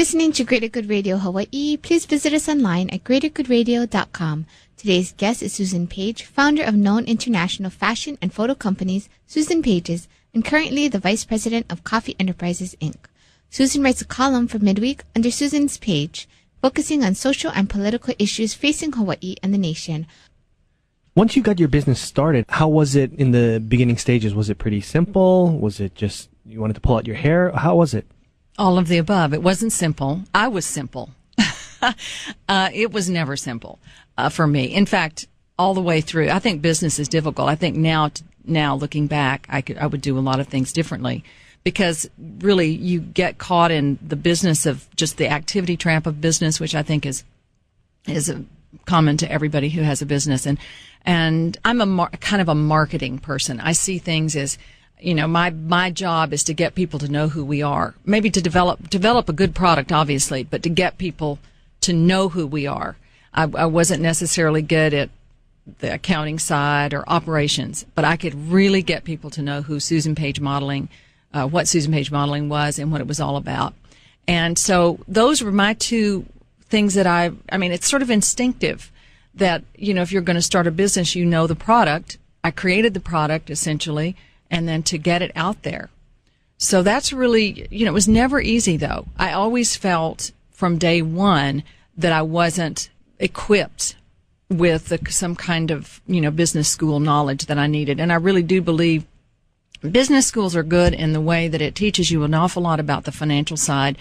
listening to Greater Good Radio Hawaii. Please visit us online at greatergoodradio.com. Today's guest is Susan Page, founder of known international fashion and photo companies, Susan Pages, and currently the vice president of Coffee Enterprises, Inc. Susan writes a column for Midweek under Susan's Page, focusing on social and political issues facing Hawaii and the nation. Once you got your business started, how was it in the beginning stages? Was it pretty simple? Was it just you wanted to pull out your hair? How was it? All of the above. It wasn't simple. I was simple. It was never simple for me. In fact, all the way through, I think business is difficult. I think now looking back, I would do a lot of things differently, because really you get caught in the business of just the activity trap of business, which I think is common to everybody who has a business. And I'm kind of a marketing person. I see things as, my job is to get people to know who we are. Maybe to develop a good product, obviously, but to get people to know who we are. I wasn't necessarily good at the accounting side or operations, but I could really get people to know who Susan Page Modeling, what Susan Page Modeling was and what it was all about. And so those were my two things that I mean, it's sort of instinctive that, if you're going to start a business, the product. I created the product essentially, and then to get it out there. So that's really, it was never easy though. I always felt from day one that I wasn't equipped with some kind of, business school knowledge that I needed. And I really do believe business schools are good in the way that it teaches you an awful lot about the financial side.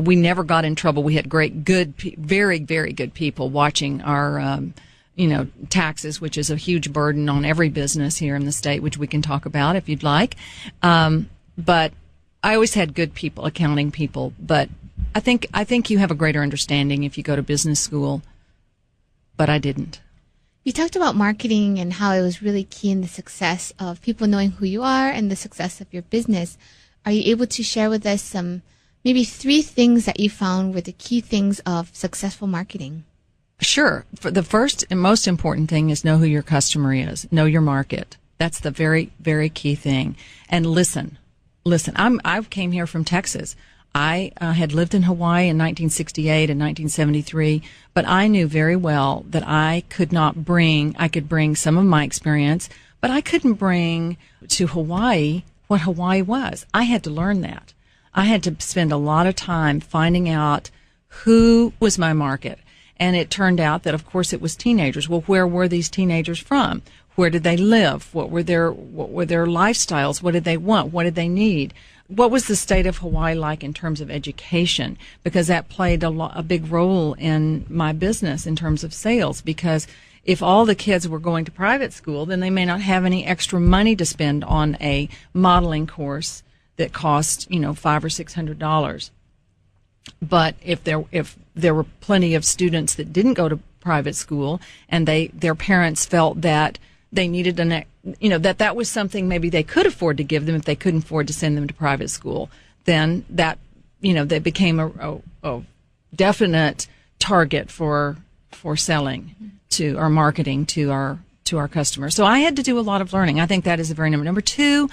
We never got in trouble. We had very, very good people watching our, taxes, which is a huge burden on every business here in the state, which we can talk about if you'd like. But I always had good people, accounting people. But I think you have a greater understanding if you go to business school. But I didn't. You talked about marketing and how it was really key in the success of people knowing who you are and the success of your business. Are you able to share with us maybe 3 things that you found were the key things of successful marketing? Sure. For the first and most important thing is know who your customer is. Know your market. That's the very, very key thing. And listen. I came here from Texas. I had lived in Hawaii in 1968 and 1973, but I knew very well that I could bring some of my experience, but I couldn't bring to Hawaii what Hawaii was. I had to learn that. I had to spend a lot of time finding out who was my market. And it turned out that, of course, it was teenagers. Well, where were these teenagers from? Where did they live? What were their lifestyles? What did they want? What did they need? What was the state of Hawaii like in terms of education? Because that played a big role in my business in terms of sales. Because if all the kids were going to private school, then they may not have any extra money to spend on a modeling course that cost, $500 or $600. But if there were plenty of students that didn't go to private school and their parents felt that they needed that was something maybe they could afford to give them if they couldn't afford to send them to private school, then that, they became a definite target for selling to our marketing to our customers. So I had to do a lot of learning. I think that is a very number 2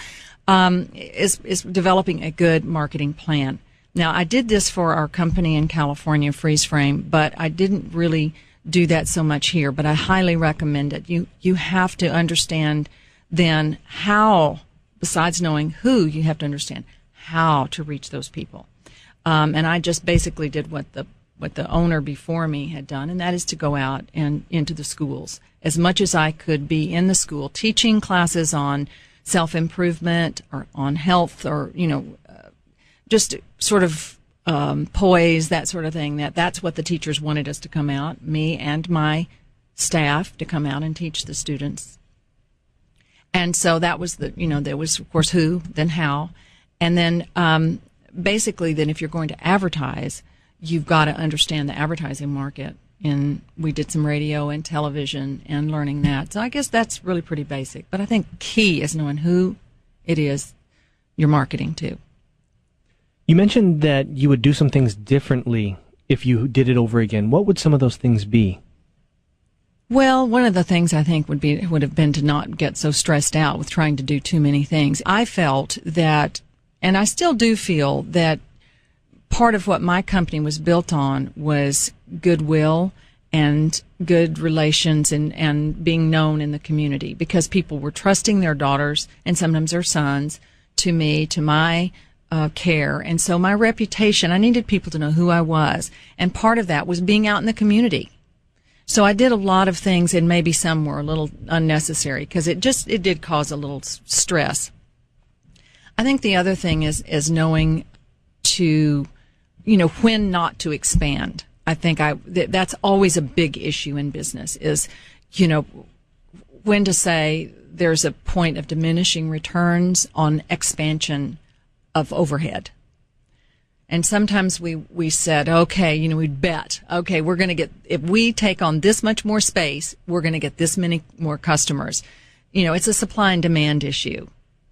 is developing a good marketing plan. Now, I did this for our company in California, Freeze Frame, but I didn't really do that so much here, but I highly recommend it. You have to understand then how, besides knowing who, you have to understand how to reach those people. And I just basically did what the owner before me had done, and that is to go out and into the schools. As much as I could be in the school, teaching classes on self-improvement or on health or, just sort of poise, that sort of thing. That's what the teachers wanted us to come out, me and my staff, to come out and teach the students. And so that was there was, of course, who, then how. And then basically then if you're going to advertise, you've got to understand the advertising market. And we did some radio and television and learning that. So I guess that's really pretty basic. But I think key is knowing who it is you're marketing to. You mentioned that you would do some things differently if you did it over again. What would some of those things be? Well, one of the things I think would have been to not get so stressed out with trying to do too many things. I felt that, and I still do feel that part of what my company was built on was goodwill and good relations and being known in the community, because people were trusting their daughters and sometimes their sons to me, to my care. And so my reputation, I needed people to know who I was. And part of that was being out in the community. So I did a lot of things, and maybe some were a little unnecessary because it did cause a little stress. I think the other thing is knowing to, when not to expand. I think that's always a big issue in business is, when to say there's a point of diminishing returns on expansion of overhead. And sometimes we said, okay, we'd bet, okay, we're going to get, if we take on this much more space, we're going to get this many more customers. It's a supply and demand issue.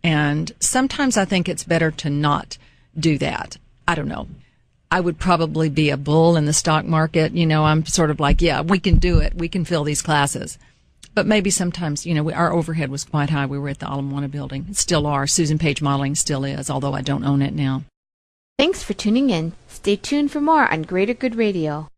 And sometimes I think it's better to not do that. I don't know. I would probably be a bull in the stock market. I'm sort of like, yeah, we can do it. We can fill these classes. But maybe sometimes, our overhead was quite high. We were at the Ala Moana building. It still are. Susan Page Modeling still is, although I don't own it now. Thanks for tuning in. Stay tuned for more on Greater Good Radio.